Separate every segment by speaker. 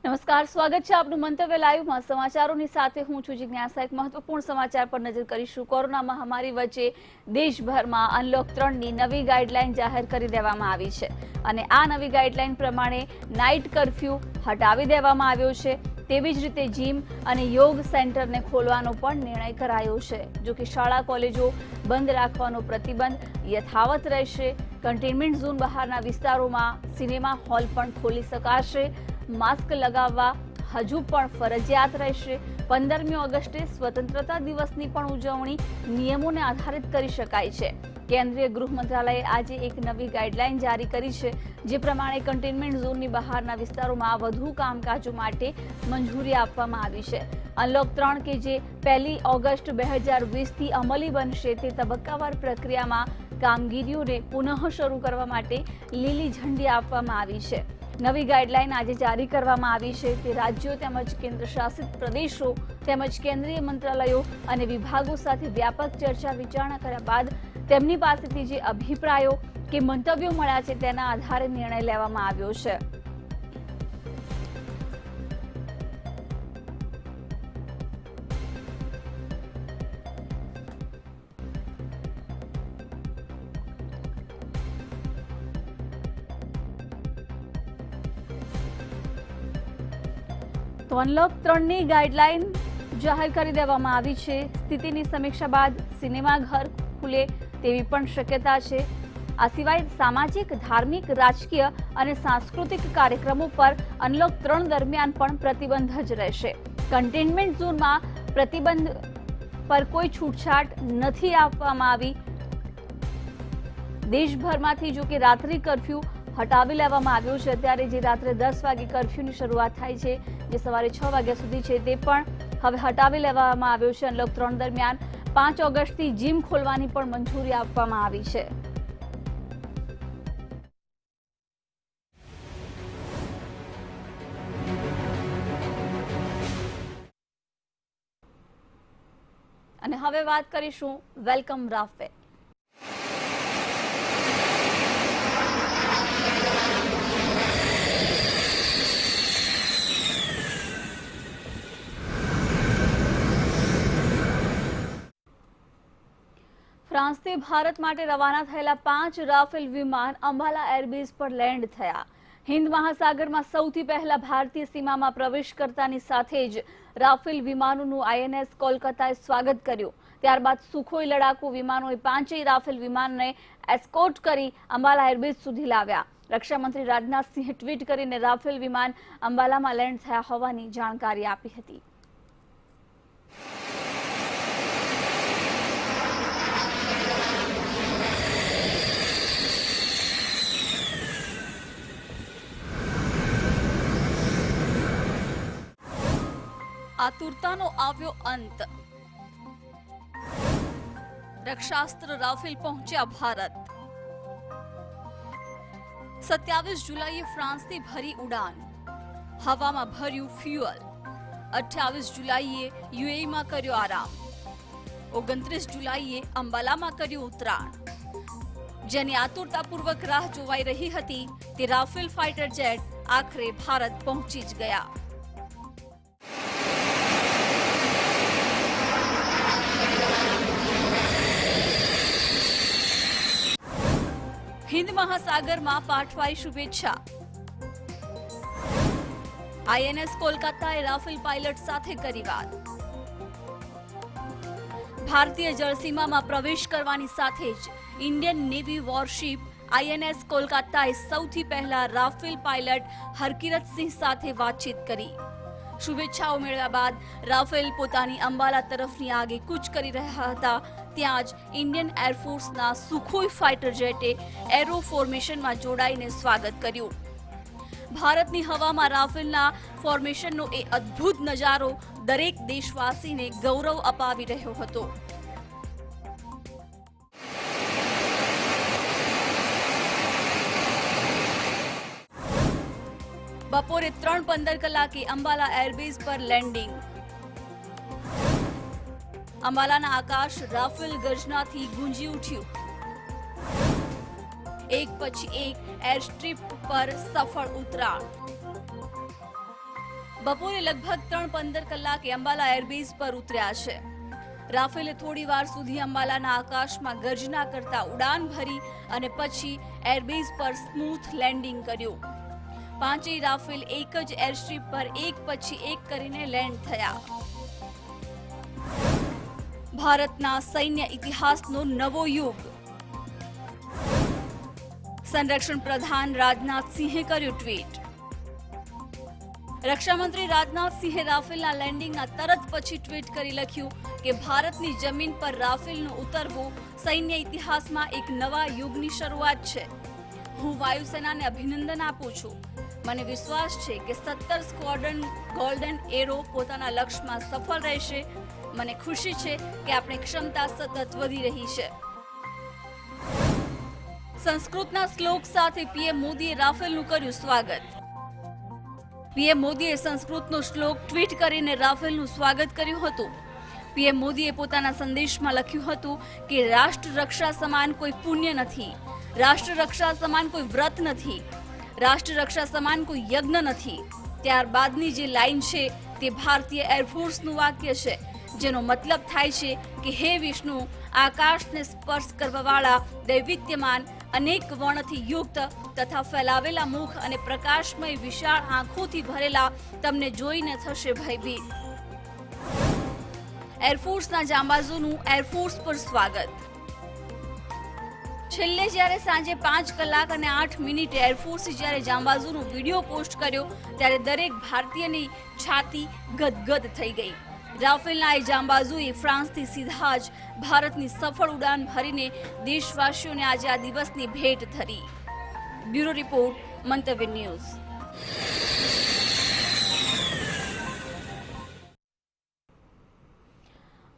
Speaker 1: નમસ્કાર, સ્વાગત છે આપનું મંતવ્ય લાઈવમાં. સમાચારોની સાથે હું છું જિજ્ઞાસા. એક મહત્વપૂર્ણ સમાચાર પર નજર કરીશું. કોરોના મહામારી વચ્ચે દેશભરમાં અનલોક 3ની નવી ગાઈડલાઈન જાહેર કરી દેવામાં આવી છે અને આ નવી ગાઈડલાઈન પ્રમાણે નાઇટ કર્ફ્યુ હટાવી દેવામાં આવ્યો છે. તેવી જ રીતે જીમ અને યોગ સેન્ટરને ખોલવાનો પણ નિર્ણય કરાયો છે. જો કે શાળા કોલેજો બંધ રાખવાનો પ્રતિબંધ યથાવત રહેશે. કન્ટેનમેન્ટ ઝોન બહારના વિસ્તારોમાં સિનેમા હોલ પણ ખોલી શકાશે. માસ્ક લગાવવા હજુ પણ ફરજિયાત રહેશે. 15મી ઓગસ્ટે સ્વતંત્રતા દિવસની પણ ઉજવણી નિયમોને આધારિત કરી શકાય છે. કેન્દ્રીય ગૃહ મંત્રાલયે આજે એક નવી ગાઈડલાઈન જારી કરી છે, જે પ્રમાણે કન્ટેનમેન્ટ ઝોનની બહારના વિસ્તારોમાં વધુ કામકાજો માટે મંજૂરી આપવામાં આવી છે. અનલોક 3 કે જે 1 ઓગસ્ટ 2020થી અમલી બનશે, તે તબક્કાવાર પ્રક્રિયામાં કામગીરીઓને પુનઃ શરૂ કરવા માટે લીલી ઝંડી આપવામાં આવી છે. નવી ગાઈડલાઈન આજે જારી કરવામાં આવી છે. તે રાજ્યો તેમજ કેન્દ્રશાસિત પ્રદેશો તેમજ કેન્દ્રીય મંત્રાલયો અને વિભાગો સાથે વ્યાપક ચર્ચા વિચારણા કર્યા બાદ તેમની પાસેથી જે અભિપ્રાયો કે મંતવ્યો મળ્યા છે તેના આધારે નિર્ણય લેવામાં આવ્યો છે. તો અનલોક 3ની ગાઈડલાઈન જાહેર કરી દેવામાં આવી છે. સ્થિતિની સમીક્ષા બાદ સિનેમાઘર ખુલે તેવી પણ શક્યતા છે. આ સિવાય સામાજિક, ધાર્મિક, રાજકીય અને સાંસ્કૃતિક કાર્યક્રમો પર અનલોક 3 દરમિયાન પણ પ્રતિબંધ જ રહેશે. કન્ટેનમેન્ટ ઝોનમાં પ્રતિબંધ પર કોઈ છૂટછાટ નથી આપવામાં આવી. દેશભરમાંથી જો કે રાત્રિ કર્ફ્યુ હટાવી લેવામાં આવ્યો છે. ત્યારે જે રાત્રે 10 વાગે કર્ફ્યુની શરૂઆત થાય છે, જે સવારે 6 વાગ્યા સુધી છે, તે પણ હવે હટાવી લેવામાં આવ્યો છે. અનલોક 3 દરમિયાન 5 ઓગસ્ટથી જીમ ખોલવાની પણ મંજૂરી આપવામાં આવી છે. અને હવે વાત કરીશું વેલકમ રાફવે. ફ્રાન્સથી ભારત માટે રવાના થયેલા 5 રાફેલ વિમાન અંબાલા એરબેઝ પર લેન્ડ થયા. હિન્દ મહાસાગરમાં સૌથી પહેલા ભારતીય સીમામાં પ્રવેશ કરતાની સાથે જ રાફેલ વિમાનોનું આઈએનએસ કોલકાતાએ સ્વાગત કર્યું. ત્યારબાદ સુખોઈ લડાકુ વિમાનોએ 5 રાફેલ વિમાનને એસ્કોર્ટ કરી અંબાલા એરબેઝ સુધી લાવ્યા. રક્ષામંત્રી રાજનાથસિંહે ટ્વીટ કરીને રાફેલ વિમાન અંબાલામાં લેન્ડ થયા હોવાની જાણકારી આપી હતી. આતુરતાનો આવ્યો અંત. રક્ષાસ્ત્ર રાફેલ પહોંચ્યા ભારત. 27 જુલાઈએ ફ્રાન્સથી ભરી ઉડાન, હવામાં ભર્યું ફ્યુઅલ. 28 જુલાઈએ યુએઈમાં કર્યો આરામ. 29 જુલાઈએ અંબાલામાં કર્યું ઉતરાણ. જેની આતુરતાપૂર્વક રાહ જોવાઈ રહી હતી, તે રાફેલ ફાઇટર જેટ આખરે ભારત પહોંચી જ ગયા. હિન્દ મહાસાગરમાં પાઠવાઈ શુભેચ્છા. આઈએનએસ કોલકાતાએ રાફેલ પાયલટ સાથે કરી વાત. ભારતીય જળસીમામાં પ્રવેશ કરવાની સાથે જ ઇન્ડિયન નેવી વોરશિપ આઈએનએસ કોલકાતાએ સૌથી પહેલા રાફેલ પાયલટ હરકિરતસિંહ સાથે વાતચીત કરી. શુભેચ્છાઓ મેળવ્યા બાદ રાફેલ પોતાની અંબાલા તરફની આગે કૂચ કરી રહ્યા હતા. ત્યાં જ ઇન્ડિયન એરફોર્સના સુખોઈ ફાઇટર જેટે એરો ફોર્મેશનમાં જોડાઈને સ્વાગત કર્યું. ભારતની હવામાં રાફેલના ફોર્મેશનનો એ અદ્ભુત નજારો દરેક દેશવાસીને ગૌરવ અપાવી રહ્યો હતો. બપોરે 3:15 કલાકે અંબાલા એરબેઝ પર લેન્ડિંગ. અંબાલાના આકાશ રાફેલ ગર્જનાથી ગુંજી ઉઠ્યું. એક પછી એક એરસ્ટ્રીપ પર સફળ ઉતરાણ. બપોરે લગભગ 3:15 કલાકે અંબાલા એરબેઝ પર ઉતર્યા છે. રાફેલે થોડીવાર સુધી અંબાલાના આકાશમાં ગર્જના કરતા ઉડાન ભરી અને પછી એરબેઝ પર સ્મૂથ લેન્ડિંગ કર્યું. પાંચેય રાફેલ એક જ એરસ્ટ્રીપ પર એક પછી એક કરીને લેન્ડ થયા. ભારતના સૈન્ય ઇતિહાસનો નવો યુગ. સંરક્ષણ પ્રધાન રાજનાથસિંહે કર્યું ટ્વીટ. રક્ષામંત્રી રાજનાથસિંહે રાફેલના લેન્ડિંગના તરત પછી ટ્વીટ કરી લખ્યું કે ભારતની જમીન પર રાફેલનું ઉતરવું સૈન્ય ઇતિહાસમાં એક નવા યુગની શરૂઆત છે. હું વાયુસેનાને અભિનંદન આપું છું. મને વિશ્વાસ છે કે 17 સ્ક્વોડ્રન ગોલ્ડન એરો પોતાના લક્ષ્યમાં સફળ રહેશે. મને ખુશી છે કે આપણી ક્ષમતા સતત વધી રહી છે. સંસ્કૃતના શ્લોક સાથે પીએમ મોદીએ રાફેલનું કર્યું સ્વાગત. પીએમ મોદીએ સંસ્કૃતનો શ્લોક ટ્વીટ કરીને રાફેલનું સ્વાગત કર્યું હતું. પીએમ મોદીએ પોતાના સંદેશમાં લખ્યું હતું કે રાષ્ટ્ર રક્ષા સમાન કોઈ પુણ્ય નથી, રાષ્ટ્ર રક્ષા સમાન કોઈ વ્રત નથી, રાષ્ટ્ર રક્ષા સમાન કોઈ યજ્ઞ નથી. ત્યારબાદની જે લાઈન છે તે ભારતીય એરફોર્સનું વાક્ય છે, જેનો મતલબ થાય છે કે હે વિષ્ણુ, આકાશને સ્પર્શ કરવાવાળા દૈવિત્યમાન અનેક વર્ણથી યુક્ત તથા ફેલાવેલા મુખ અને પ્રકાશમય વિશાળ આંખોથી ભરેલા તમને જોઈને થશે ભયભીત. એરફોર્સના જાંબાઝોનું એરફોર્સ પર સ્વાગત. છેલ્લે જ્યારે સાંજે 5 કલાક અને 8 મિનિટે એરફોર્સે જ્યારે જાંબાઝોનો વિડીયો પોસ્ટ કર્યો ત્યારે દરેક ભારતીયની છાતી ગદગદ થઈ ગઈ. રાફેલના એ જાંબાઝોએ ફ્રાન્સથી સીધા જ ભારતની સફળ ઉડાન ભરીને દેશવાસીઓને આજે આ દિવસની ભેટ ધરી. બ્યુરો રિપોર્ટ, મંતવ્ય ન્યૂઝ.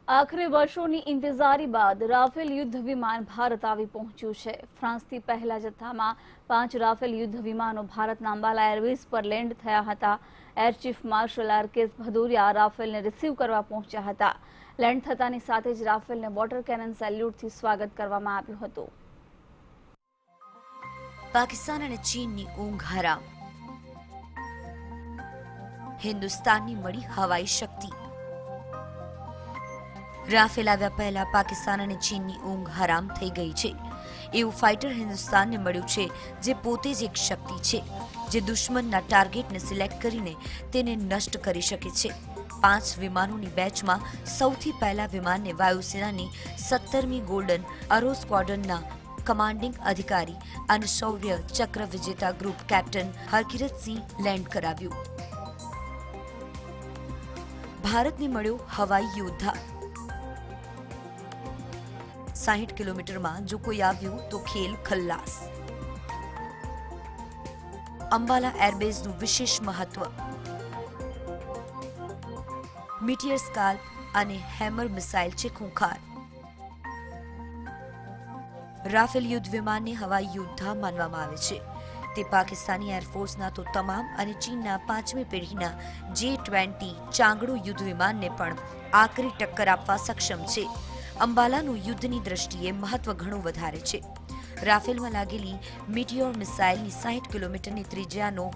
Speaker 1: આખરે વર્ષોની ઇંતજારી બાદ રાફેલ યુદ્ધ વિમાન ભારત આવી પહોંચ્યું છે. ફ્રાન્સથી પહેલા જથ્થામાં 5 રાફેલ યુદ્ધ વિમાનો ભારતના અંબાલા એરબેઝ પર લેન્ડ થયા હતા. Air chief marshal R K. Bhadauria રાફેલને રિસીવ કરવા પહોંચ્યા હતા. લેન્ડ થતાની સાથે જ રાફેલને વોટર કેનન સેલ્યુટથી સ્વાગત કરવામાં આવ્યું હતું.
Speaker 2: પાકિસ્તાન અને ચીનની ઊંઘ હરામ. હિન્દુસ્તાનની મળી હવાઈ શક્તિ. રાફેલ આવ્યા પહેલા પાકિસ્તાન અને ચીનની ઊંઘ હરામ થઈ ગઈ છે. એવું ફાઇટર હિન્દુસ્તાનને મળ્યું છે જે પોતે જ એક શક્તિ છે, જે દુશ્મનના ટાર્ગેટને સિલેક્ટ કરીને તેને નષ્ટ કરી શકે છે. 5 વિમાનોની બેચમાં સૌથી પહેલા વિમાનને વાયુસેનાની 17મી ગોલ્ડન એરો સ્ક્વોડ્રનના કમાન્ડિંગ અધિકારી અને શૌર્ય ચક્ર વિજેતા ગ્રુપ કેપ્ટન હરકિરતસિંહ લેન્ડ કરાવ્યું. ભારતને મળ્યો હવાઈ યોદ્ધા. 60 કિલોમીટરમાં જો કોઈ આવ્યું તો ખેલ ખલ્લાસ. અંબાલા એરબેઝનું વિશેષ મહત્વ. મીટિયર સ્કાલ્પ અને હેમર મિસાઇલ છે ખૂંખાર. રાફેલ યુદ્ધ વિમાનને હવાઈ યોદ્ધા માનવામાં આવે છે. તે પાકિસ્તાની એરફોર્સના તો તમામ અને ચીનના 5મી પેઢીના J-20 ચાંગડો યુદ્ધ વિમાનને પણ આકરી ટક્કર આપવા સક્ષમ છે. અંબાલાનું યુદ્ધની દ્રષ્ટિએ મહત્વ ઘણું વધારે છે. રાફેલમાં લાગેલી મીટિયોર મિસાઇલની 60 કિલોમીટરની ત્રિજ્યાનો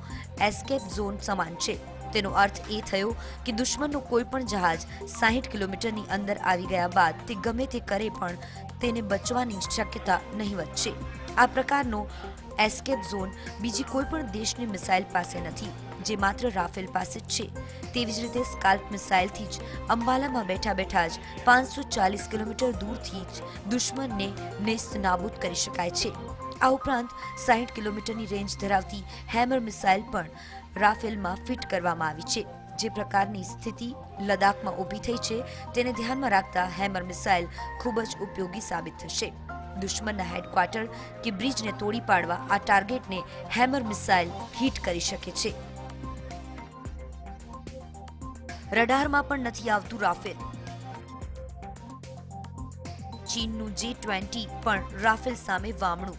Speaker 2: એસ્કેપ ઝોન સમાન છે. તેનો અર્થ એ થયો કે દુશ્મનનું કોઈ પણ જહાજ 60 કિલોમીટરની અંદર આવી ગયા બાદ તે ગમે તે કરે પણ તેને બચવાની શક્યતા નહીવત છે. આ પ્રકારનો એસ્કેપ ઝોન બીજી કોઈ પણ દેશની મિસાઇલ પાસે નથી, જે માત્ર રાફેલ પાસે જ છે. તેવી જ રીતે સ્કાલ્પ મિસાઇલથી જ અંબાલામાં બેઠા બેઠા જ 540 કિલોમીટર દૂરથી જ દુશ્મનને નેસ્ત નાબૂદ કરી શકાય છે. આ ઉપરાંત 60 કિલોમીટરની રેન્જ ધરાવતી હેમર મિસાઇલ પણ રાફેલમાં ફિટ કરવામાં આવી છે. જે પ્રકારની સ્થિતિ લદ્દાખમાં ઊભી થઈ છે તેને ધ્યાનમાં રાખતા હેમર મિસાઇલ ખૂબ જ ઉપયોગી સાબિત થશે. દુશ્મનના હેડક્વાર્ટર કે બ્રિજને તોડી પાડવા આ ટાર્ગેટને હેમર મિસાઇલ હિટ કરી શકે છે. રડારમાં પણ નથી આવતું રાફેલ. ચીનનું J-20 પણ રાફેલ સામે વામણું.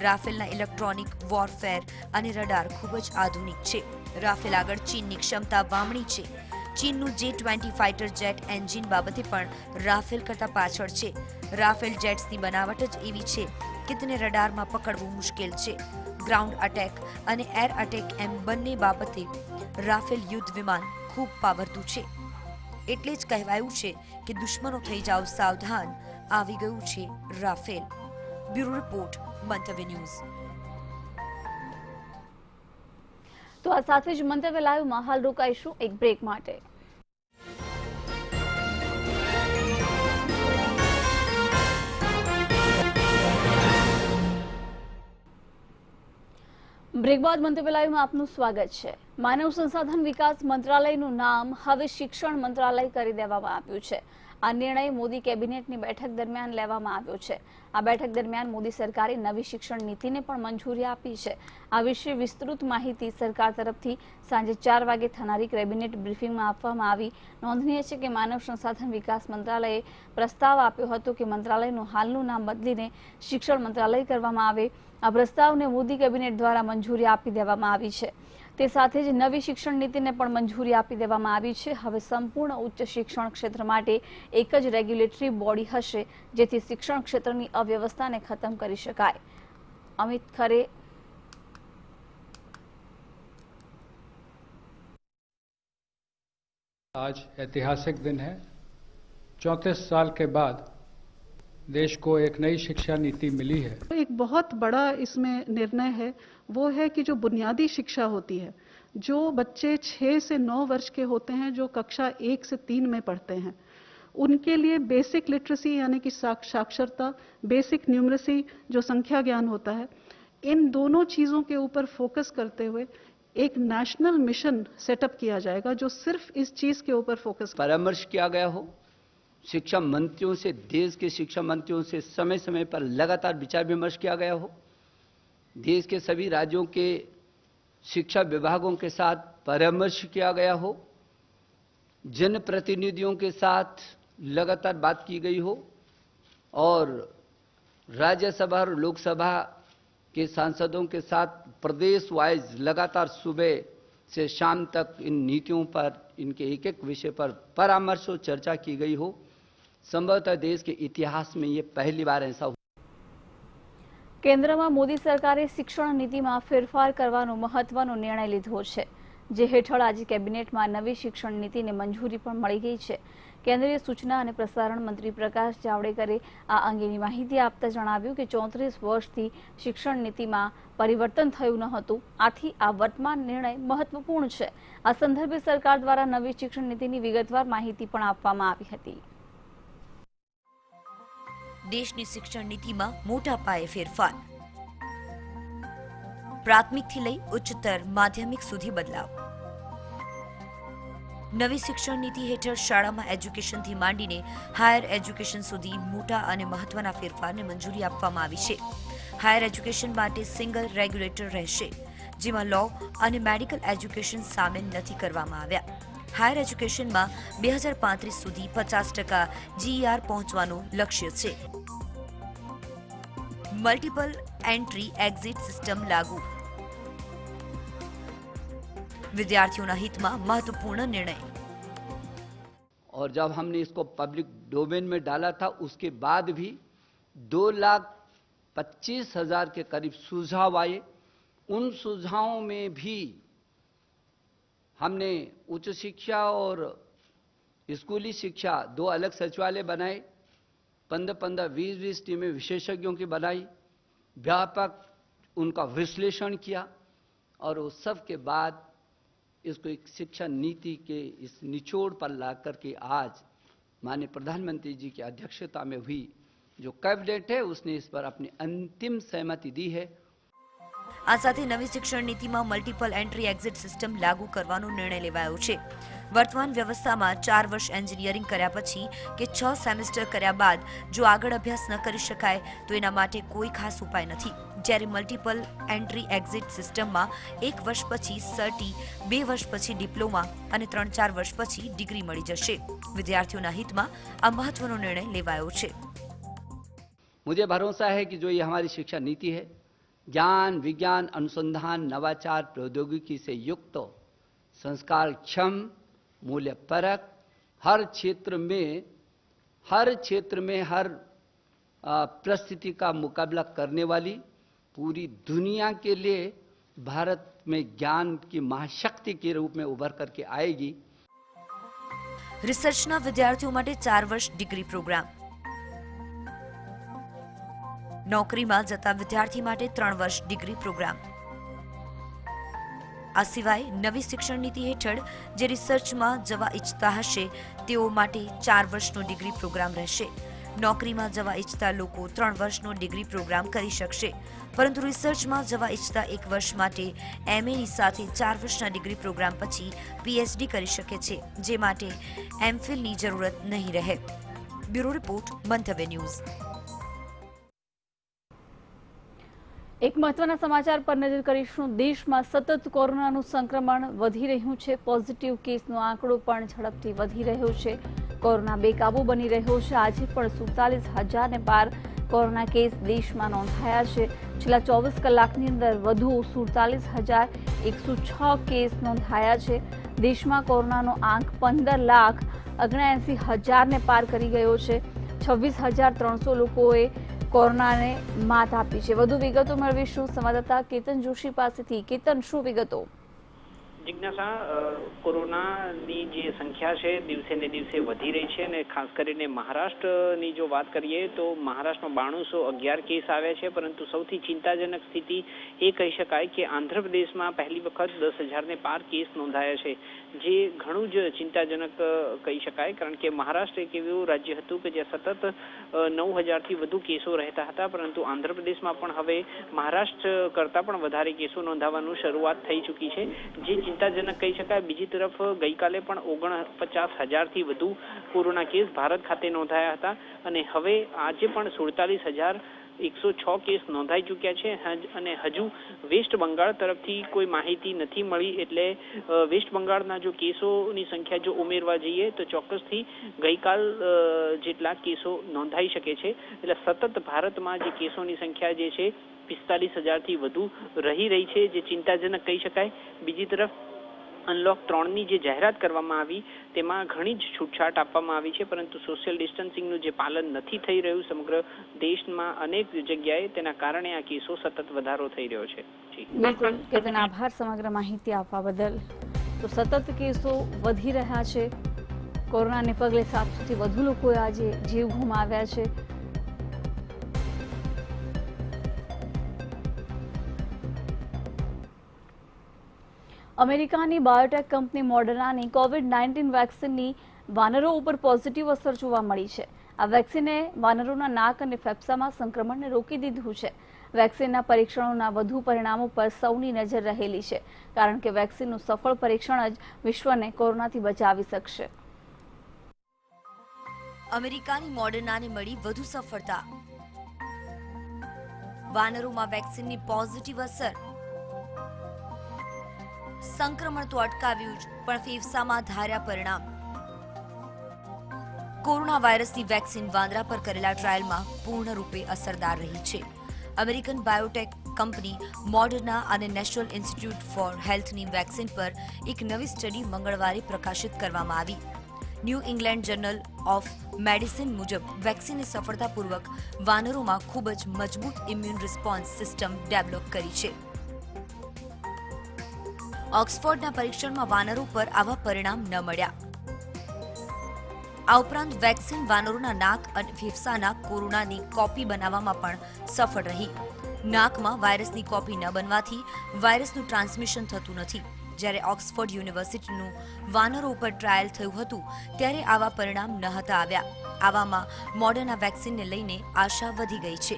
Speaker 2: રાફેલના ઇલેક્ટ્રોનિક વોરફેર અને રડાર ખૂબ જ આધુનિક છે. રાફેલ આગળ ચીનની ક્ષમતા વામણી છે. ચીનનું J-20 ફાઇટર જેટ એન્જિન બાબતે પણ રાફેલ કરતા પાછળ છે. રાફેલ જેટ્સની બનાવટ જ એવી છે કે તેને રડારમાં પકડવું મુશ્કેલ છે. ગ્રાઉન્ડ અટેક અને એર અટેક એમ બંને બાબતે રાફેલ યુદ્ધ વિમાન ખૂબ પાવરતું છે. એટલે જ કહેવાયું છે કે દુશ્મનો થઈ જાવ સાવધાન, આવી ગયું છે રાફેલ. બ્યુરો રિપોર્ટ, મંતવ્ય ન્યૂઝ.
Speaker 1: તો આ સાથે જ મંતવ્ય લાઈવમાં હાલ રોકાઈશું એક બ્રેક માટે. બ્રેક બાદ મંતવ્ય લાઈવમાં આપનું સ્વાગત છે. માનવ સંસાધન વિકાસ મંત્રાલયનું નામ હવે શિક્ષણ મંત્રાલય કરી દેવામાં આવ્યું છે. આ નિર્ણય મોદી કેબિનેટની બેઠક દરમિયાન લેવામાં આવ્યો છે. આ બેઠક દરમિયાન મોદી સરકારે નવી શિક્ષણ નીતિને પણ મંજૂરી આપી છે. આ વિશે વિસ્તૃત માહિતી સરકાર તરફથી સાંજે 4 વાગે થનારી કેબિનેટ બ્રીફિંગમાં આપવામાં આવી. નોંધનીય છે કે માનવ સંસાધન વિકાસ મંત્રાલયે પ્રસ્તાવ આપ્યો હતો કે મંત્રાલયનું હાલનું નામ બદલીને શિક્ષણ મંત્રાલય કરવામાં આવે. આ પ્રસ્તાવને મોદી કેબિનેટ દ્વારા મંજૂરી આપી દેવામાં આવી છે. તે સાથે જ નવી શિક્ષણ નીતિને પણ મંજૂરી આપી દેવામાં આવી છે. હવે સંપૂર્ણ ઉચ્ચ શિક્ષણ ક્ષેત્ર માટે એક જ રેગ્યુલેટરી બોડી હશે, જેથી શિક્ષણ ક્ષેત્રની અવ્યવસ્થાને ખતમ કરી શકાય. અમિત ખરે.
Speaker 3: आज ऐतिहासिक दिन है. 34 साल के बाद देश को एक नई शिक्षा नीति मिली है.
Speaker 4: एक बहुत बड़ा इसमें निर्णय है, वो है कि जो बुनियादी शिक्षा होती है, जो बच्चे 6 से 9 वर्ष के होते हैं, जो कक्षा 1 से 3 में पढ़ते हैं, उनके लिए बेसिक लिटरेसी यानी कि साक्षरता, बेसिक न्यूमरेसी जो संख्या ज्ञान होता है, इन दोनों चीज़ों के ऊपर फोकस करते हुए एक नेशनल मिशन सेटअप किया जाएगा जो सिर्फ इस चीज़ के ऊपर फोकस.
Speaker 5: परामर्श किया गया हो, शिक्षा मंत्रियों से, देश के शिक्षा मंत्रियों से समय समय पर लगातार विचार विमर्श किया गया हो, देश के सभी राज्यों के शिक्षा विभागों के साथ परामर्श किया गया हो, जनप्रतिनिधियों के साथ लगातार बात की गई हो और राज्यसभा और लोकसभा के सांसदों के साथ प्रदेश वाइज लगातार सुबह से शाम तक इन नीतियों पर, इनके एक एक विषय पर परामर्श और चर्चा की गई हो. संभवतः देश के इतिहास में ये पहली बार ऐसा हुआ.
Speaker 1: કેન્દ્રમાં મોદી સરકારે શિક્ષણ નીતિમાં ફેરફાર કરવાનો મહત્વનો નિર્ણય લીધો છે, જે હેઠળ આજે કેબિનેટમાં નવી શિક્ષણ નીતિને મંજૂરી પણ મળી ગઈ છે. કેન્દ્રીય સૂચના અને પ્રસારણ મંત્રી પ્રકાશ જાવડેકરે આ અંગેની માહિતી આપતા જણાવ્યું કે 34 વર્ષથી શિક્ષણ નીતિમાં પરિવર્તન થયું ન હતું. આથી આ વર્તમાન નિર્ણય મહત્વપૂર્ણ છે. આ સંદર્ભે સરકાર દ્વારા નવી શિક્ષણ નીતિની વિગતવાર માહિતી પણ આપવામાં આવી હતી.
Speaker 2: દેશની શિક્ષણ નીતિમાં મોટા પાયે ફેરફાર. પ્રાથમિકથી લઈ ઉચ્ચતર માધ્યમિક સુધી બદલાવ. નવી શિક્ષણ નીતિ હેઠળ શાળામાં એજ્યુકેશનથી માંડીને હાયર એજ્યુકેશન સુધી મોટા અને મહત્વના ફેરફારને મંજૂરી આપવામાં આવી છે. હાયર એજ્યુકેશન માટે સિંગલ રેગ્યુલેટર રહેશે, જેમાં લો અને મેડિકલ એજ્યુકેશન સામેલ નથી કરવામાં આવ્યા. હાયર એજ્યુકેશનમાં 2035 સુધી 50% GER પહોંચવાનું લક્ષ્ય છે. મલ્ટિપલ એન્ટ્રી એક્ઝિટ સિસ્ટમ લાગુ. विद्यार्थियों हित में महत्वपूर्ण निर्णय.
Speaker 5: और जब हमने इसको पब्लिक डोमेन में डाला था, उसके बाद भी 2,25,000 के करीब सुझाव आए. उन सुझावों में भी हमने उच्च शिक्षा और स्कूली शिक्षा 2 अलग सचिवालय बनाए, 15-20 टीमें विशेषज्ञों की बनाई, व्यापक उनका विश्लेषण किया और उस सब के बाद इसको एक शिक्षा नीति के इस निचोड़ पर ला करके आज माननीय प्रधानमंत्री जी की अध्यक्षता में हुई जो कैबिनेट है, उसने इस पर अपनी अंतिम सहमति दी है.
Speaker 2: આ સાથે નવી શિક્ષણ નીતિમાં મલ્ટિપલ એન્ટ્રી એક્ઝિટ સિસ્ટમ લાગુ કરવાનો નિર્ણય લેવાયો છે. વર્તમાન વ્યવસ્થામાં 4 વર્ષ એન્જિનિયરિંગ કર્યા પછી કે 6 સેમેસ્ટર કર્યા બાદ જો આગળ અભ્યાસ ન કરી શકાય તો એના માટે કોઈ ખાસ ઉપાય નથી. જ્યારે મલ્ટિપલ એન્ટ્રી એક્ઝિટ સિસ્ટમમાં 1 વર્ષ પછી સર્ટી, 2 વર્ષ પછી ડિપ્લોમા અને 3-4 વર્ષ પછી ડિગ્રી મળી જશે. વિદ્યાર્થીઓના हितમાં આ મહત્વનો નિર્ણય લેવાયો છે.
Speaker 5: मुझे भरोसा है कि जो ये हमारी शिक्षा नीति है, ज्ञान, विज्ञान, अनुसंधान, नवाचार, प्रौद्योगिकी से युक्त, संस्कारक्षम, मूल्यपरक, हर क्षेत्र में हर परिस्थिति का मुकाबला करने वाली पूरी दुनिया के लिए भारत में ज्ञान की महाशक्ति के रूप में उभर करके आएगी।
Speaker 2: રિસર્ચના વિદ્યાર્થીઓ માટે 4 વર્ષ ડિગ્રી પ્રોગ્રામ, નોકરીમાં જતા વિદ્યાર્થી માટે 3 વર્ષ ડિગ્રી પ્રોગ્રામ. આ સિવાય નવી શિક્ષણ નીતિ હેઠળ જે રિસર્ચમાં જવા ઈચ્છતા હશે તેઓ માટે 4 વર્ષનો ડિગ્રી પ્રોગ્રામ રહેશે. નોકરીમાં જવા ઈચ્છતા લોકો 3 વર્ષનો ડિગ્રી પ્રોગ્રામ કરી શકશે, પરંતુ રિસર્ચમાં જવા ઈચ્છતા 1 વર્ષ માટે એમએની સાથે 4 વર્ષના ડિગ્રી પ્રોગ્રામ પછી પીએચડી કરી શકે છે, જે માટે એમફિલની જરૂરત નહીં રહે. બ્યુરો રિપોર્ટ, મંતવ્ય ન્યૂઝ.
Speaker 1: એક મહત્વના સમાચાર પર નજર કરીશું. દેશમાં સતત કોરોનાનું સંક્રમણ વધી રહ્યું છે. પોઝિટિવ કેસનો આંકડો પણ ઝડપથી વધી રહ્યો છે. કોરોના બેકાબુ બની રહ્યો છે. આજે પણ 47,000 પાર કોરોના કેસ દેશમાં નોંધાયા છે. છેલ્લા 24 કલાકની અંદર વધુ 47,106 કેસ નોંધાયા છે. દેશમાં કોરોનાનો આંક 15,79,000 પાર કરી ગયો છે. 26,300 લોકોએ કોરોનાને માત આપી છે. વધુ વિગતો મેળવીશું સંવાદદાતા કેતન જોશી પાસેથી. કેતન, શું વિગતો?
Speaker 6: જિજ્ઞાસા, કોરોનાની જે સંખ્યા છે દિવસે ને દિવસે વધી રહી છે અને ખાસ કરીને મહારાષ્ટ્રની જો વાત કરીએ તો મહારાષ્ટ્રમાં 9211 કેસ આવ્યા છે, પરંતુ સૌથી ચિંતાજનક સ્થિતિ એ કહી શકાય કે આંધ્રપ્રદેશમાં પહેલી વખત 10,000 પાર કેસ નોંધાયા છે, જે ઘણું જ ચિંતાજનક કહી શકાય. કારણ કે મહારાષ્ટ્ર એક એવું રાજ્ય હતું કે જ્યાં સતત 9,000થી વધુ કેસો રહેતા હતા, પરંતુ આંધ્રપ્રદેશમાં પણ હવે મહારાષ્ટ્ર કરતાં પણ વધારે કેસો નોંધાવાનું શરૂઆત થઈ ચૂકી છે, જે ચિંતાજનક કહી શકાય. બીજી તરફ ગઈકાલે પણ 49,000થી વધુ કોરોના કેસ ભારત ખાતે નોંધાયા હતા અને હવે આજે પણ 47,106 કેસ નોંધાઈ ચૂક્યા છે અને હજુ વેસ્ટ બંગાળ તરફથી કોઈ માહિતી નથી મળી. એટલે વેસ્ટ બંગાળના જો કેસોની સંખ્યા જો ઉમેરવા જઈએ તો ચોક્કસથી ગઈકાલ જેટલા કેસો નોંધાઈ શકે છે. એટલે સતત ભારતમાં જે કેસોની સંખ્યા જે છે 45,000થી વધુ રહી રહી છે, જે ચિંતાજનક કહી શકાય. બીજી તરફ અનલોક 3ની જે જાહેરાત કરવામાં આવી તેમાં ઘણી જ છૂટછાટ આપવામાં આવી છે, પરંતુ સોશિયલ ડિસ્ટન્સિંગનું જે પાલન નથી થઈ રહ્યું સમગ્ર દેશમાં અનેક જગ્યાએ, તેના કારણે આ કેસો સતત વધારો થઈ રહ્યો છે.
Speaker 1: બિલકુલ કેતન, આભાર સમગ્ર માહિતી આપવા બદલ. તો સતત કેસો વધી રહ્યા છે. કોરોનાને પગલે 700થી વધુ લોકોએ આજે જીવ ગુમાવ્યા છે. અમેરિકાની બાયોટેક કંપની મોડર્નાની કોવિડ-19 વેક્સિનની વાનરો ઉપર પોઝિટિવ અસર જોવા મળી છે. આ વેક્સિને વાનરોના નાક અને ફેફસામાં સંક્રમણને રોકી દીધું છે. વેક્સિનના પરીક્ષણોના વધુ પરિણામો પર સૌની નજર રહેલી છે, કારણ કે વેક્સિનનું સફળ પરીક્ષણ જ વિશ્વને કોરોનાથી બચાવી શકશે.
Speaker 2: અમેરિકાની મોડર્નાને મળી વધુ સફળતા. વાનરોમાં વેક્સિનની પોઝિટિવ અસર. સંક્રમણ તો અટકાવ્યું જ, પણ ફેફસામાં ધાર્યા પરિણામ. કોરોના વાયરસની વેક્સિન વાંદરા પર કરેલા ટ્રાયલમાં પૂર્ણરૂપે અસરદાર રહી છે. અમેરિકન બાયોટેક કંપની મોડર્ના અને નેશનલ ઇન્સ્ટિટ્યૂટ ફોર હેલ્થની વેક્સિન પર એક નવી સ્ટડી મંગળવારે પ્રકાશિત કરવામાં આવી. New England journal of medicine મુજબ વેક્સિને સફળતાપૂર્વક વાનરોમાં ખૂબ જ મજબૂત ઇમ્યુન રિસ્પોન્સ સિસ્ટમ ડેવલપ કરી છે. ઓક્સફોર્ડના પરીક્ષણમાં વાનરો પર આવા પરિણામ ન મળ્યા. આ ઉપરાંત વેક્સિન વાનરોના નાક અને ફેફસાના કોરોનાની કોપી બનાવવામાં પણ સફળ રહી. નાકમાં વાયરસની કોપી ન બનવાથી વાયરસનું ટ્રાન્સમિશન થતું નથી. જ્યારે ઓક્સફોર્ડ યુનિવર્સિટીનું વાનરો ઉપર ટ્રાયલ થયું હતું ત્યારે આવા પરિણામ ન હતા આવ્યા. આવામાં મોડર્ના વેક્સિનને લઈને આશા વધી ગઈ છે.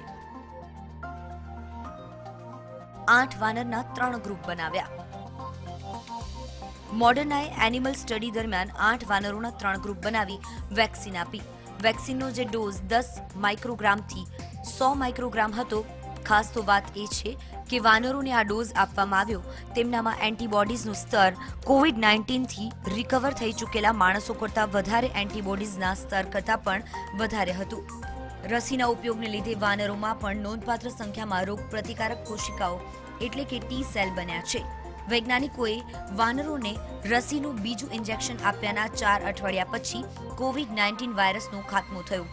Speaker 2: 8 વાનરના 3 ગ્રુપ બનાવ્યા. મોડર્નાએ એનિમલ સ્ટડી દરમિયાન 8 વાનરોના 3 ગ્રુપ બનાવી વેક્સિન આપી. વેક્સિનનો જે ડોઝ 10 માઇક્રોગ્રામથી 100 માઇક્રોગ્રામ હતો. ખાસ તો વાત એ છે કે વાનરોને આ ડોઝ આપવામાં આવ્યો તેમનામાં એન્ટીબોડીઝનું સ્તર કોવિડ-19થી રિકવર થઈ ચૂકેલા માણસો કરતાં વધારે એન્ટીબોડીઝના સ્તર કરતાં પણ વધારે હતું. રસીના ઉપયોગને લીધે વાનરોમાં પણ નોંધપાત્ર સંખ્યામાં રોગ પ્રતિકારક કોશિકાઓ એટલે કે ટી સેલ બન્યા છે. વૈજ્ઞાનિકોએ વાનરોને રસીનું બીજું ઇન્જેક્શન આપ્યાના 4 અઠવાડિયા પછી કોવિડ-19 વાયરસનો ખાત્મો થયો.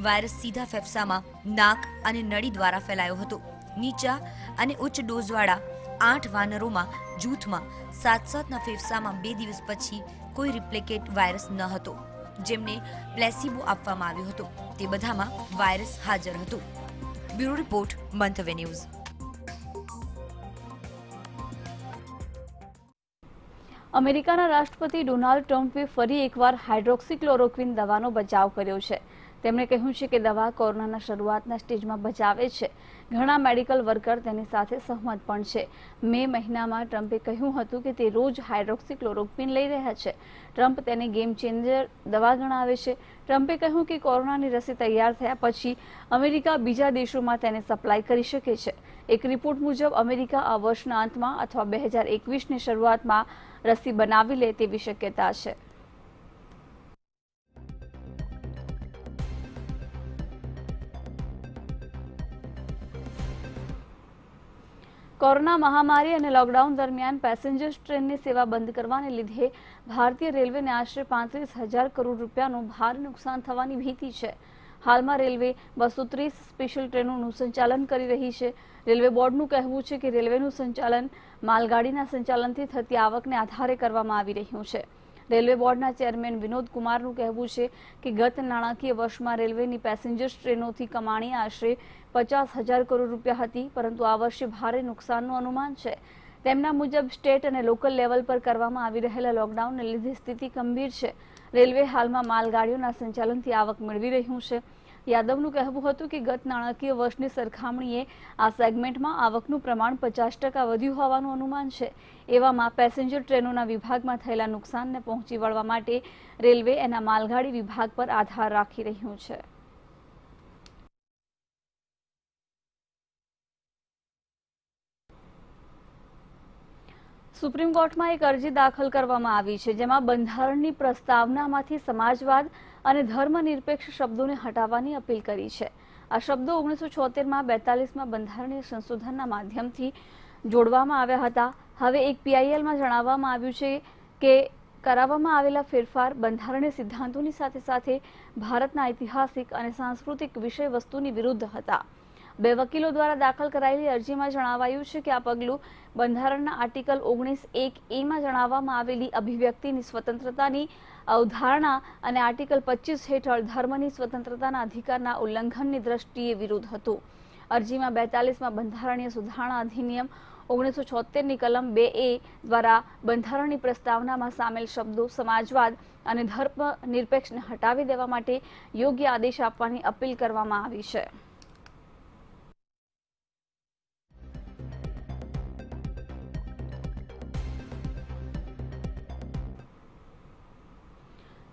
Speaker 2: વાયરસ સીધા ફેફસામાં, નાક અને નળી દ્વારા ફેલાયો હતો. નીચા અને ઉચ્ચ ડોઝવાળા 8 વાનરોમાં જૂથમાં 7-7ના ફેફસામાં 2 દિવસ પછી કોઈ રિપ્લિકેટ વાયરસ ન હતો, જેમને પ્લેસિબો આપવામાં આવ્યો હતો. તે બધામાં વાયરસ હાજર હતો. બ્યુરો રિપોર્ટ, મંતવ્ય ન્યૂઝ.
Speaker 1: અમેરિકાના રાષ્ટ્રપતિ ડોનાલ્ડ ટ્રમ્પે ફરી એકવાર હાઇડ્રોક્સીક્લોરોક્વિન દવાનો બચાવ કર્યો છે. તેમણે કહ્યું છે કે દવા કોરોનાના શરૂઆતના સ્ટેજમાં બચાવે છે. ઘણા મેડિકલ વર્કર તેની સાથે સહમત પણ છે. મે મહિનામાં ટ્રમ્પે કહ્યું હતું કે તે રોજ હાઇડ્રોક્સીક્લોરોક્વિન લઈ રહ્યા છે. ટ્રમ્પ તેને ગેમ ચેન્જર દવા ગણાવે છે. ટ્રમ્પે કહ્યું કે કોરોનાની રસી તૈયાર થયા પછી અમેરિકા બીજા દેશોમાં તેને સપ્લાય કરી શકે છે. એક રિપોર્ટ મુજબ અમેરિકા આ વર્ષના અંતમાં અથવા 2021ની શરૂઆતમાં રસી બનાવી લે તેવી શક્યતા છે. કોરોના મહામારી અને લોકડાઉન દરમિયાન પેસેન્જર ટ્રેનની સેવા બંધ કરવાને લીધે ભારતીય રેલવેને આશરે 35,000 કરોડ રૂપિયાનું ભારે નુકસાન થવાની ભીતિ છે. હાલમાં રેલવે 230 સ્પેશિયલ ટ્રેનોનું સંચાલન કરી રહી છે. રેલવે બોર્ડનું કહેવું છે કે રેલવેનું સંચાલન માલગાડીના સંચાલનથી થતી આવકને આધારે કરવામાં આવી રહ્યું છે. રેલવે બોર્ડના ચેરમેન વિનોદ કુમારનું કહેવું છે કે ગત નાણાકીય વર્ષમાં રેલવેની પેસેન્જર ટ્રેનોથી કમાણી આશરે 50,000 કરોડ રૂપિયા હતી, પરંતુ આ વર્ષે ભારે નુકસાનનું અનુમાન છે. તેમના મુજબ સ્ટેટ અને લોકલ લેવલ પર કરવામાં આવી રહેલા લોકડાઉનને લીધે સ્થિતિ ગંભીર છે. રેલવે હાલમાં માલગાડીઓના સંચાલનથી આવક મેળવી રહ્યું છે. યાદવનું કહેવું હતું કે ગત નાણાકીય વર્ષની સરખામણીએ આ સેગમેન્ટમાં આવકનું પ્રમાણ 50% વધ્યું હોવાનું અનુમાન છે. એવામાં પેસેન્જર ટ્રેનોના વિભાગમાં થયેલા નુકસાનને પહોંચી વળવા માટે રેલવે એના માલગાડી વિભાગ પર આધાર રાખી રહ્યું છે. સુપ્રીમ કોર્ટમાં એક અરજી દાખલ કરવામાં આવી છે, જેમાં બંધારણની પ્રસ્તાવનામાંથી સમાજવાદ અને ધર્મનિરપેક્ષ શબ્દોને હટાવવાની અપીલ કરી છે. આ શબ્દો 1976માં 42માં બંધારણીય સંશોધનના માધ્યમથી જોડવામાં આવ્યા હતા. હવે એક PILમાં જણાવવામાં આવ્યું છે કે કરાવવામાં આવેલા ફેરફાર બંધારણીય સિદ્ધાંતોની સાથે સાથે ભારતના ઐતિહાસિક અને સાંસ્કૃતિક વિષય વસ્તુની વિરુદ્ધ હતા. 2 વકીલો દ્વારા દાખલ કરાયેલી અરજીમાં જણાવાયું છે કે આ પગલું બંધારણના આર્ટિકલ 19(1)(a)માં જણાવવામાં આવેલી અભિવ્યક્તિની સ્વતંત્રતાની અવધારણા અને આર્ટિકલ 25 હેઠળ ધર્મની સ્વતંત્રતાના અધિકારના ઉલ્લંઘનની દ્રષ્ટિએ વિરુદ્ધ હતું. અરજીમાં 42માં બંધારણીય સુધારણા અધિનિયમ 1976ની કલમ 2A દ્વારા બંધારણની પ્રસ્તાવનામાં સામેલ શબ્દો સમાજવાદ અને ધર્મનિરપેક્ષને હટાવી દેવા માટે યોગ્ય આદેશ આપવાની અપીલ કરવામાં આવી છે.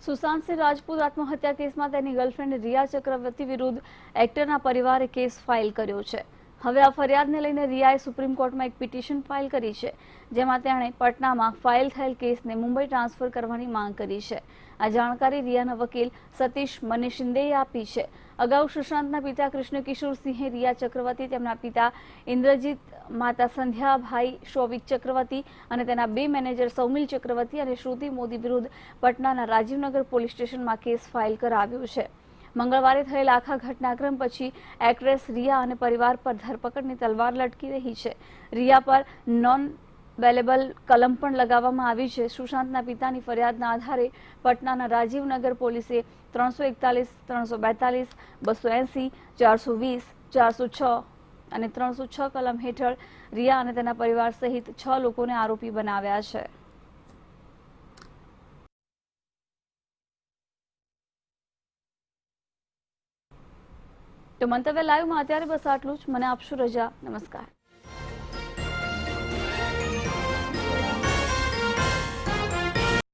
Speaker 1: સુશાંત સિંહ રાજપૂત આત્મહત્યા કેસમાં તેની ગર્લફ્રેન્ડ રિયા ચક્રવર્તી વિરુદ્ધ એક્ટરના પરિવારે કેસ ફાઇલ કર્યો છે. હવે આ ફરિયાદને લઈને રિયાએ સુપ્રીમ કોર્ટમાં એક પિટિશન ફાઇલ કરી છે, જેમાં તેણે પટનામાં ફાઇલ થયેલ કેસને મુંબઈ ટ્રાન્સફર કરવાની માંગ કરી છે. આ જાણકારી રિયાના વકીલ સતીશ મનીશિંદેએ આપી છે. અગાઉ સુશાંતના પિતા કૃષ્ણ કિશોર સિંહે રિયા ચક્રવર્તી, તેમના પિતા ઇન્દ્રજીત, માતા સંધ્યાભાઈ શોવિક ચક્રવર્તી અને તેના 2 મેનેજર સૌમિલ ચક્રવર્તી અને શ્રુતિ મોદી વિરુદ્ધ પટનાના રાજીવનગર પોલીસ સ્ટેશનમાં કેસ ફાઇલ કરાવ્યો છે. મંગળવારે થયેલ આખા ઘટનાક્રમ પછી એક્ટ્રેસ રિયા અને પરિવાર પર ધરપકડની તલવાર લટકી રહી છે. રિયા પર નોન વેલેબલ કલમ પણ લગાવવામાં આવી છે. સુશાંતના પિતાની ફરિયાદના આધારે પટનાના રાજીવનગર પોલીસે 341, 342, 280, 420, 406 અને 306 કલમ હેઠળ રિયા અને તેના પરિવાર સહિત 6 લોકોને આરોપી બનાવ્યા છે. તો મંતવ્ય લાઈવમાં અત્યારે બસ આટલું જ. મને આપશો રજા. નમસ્કાર.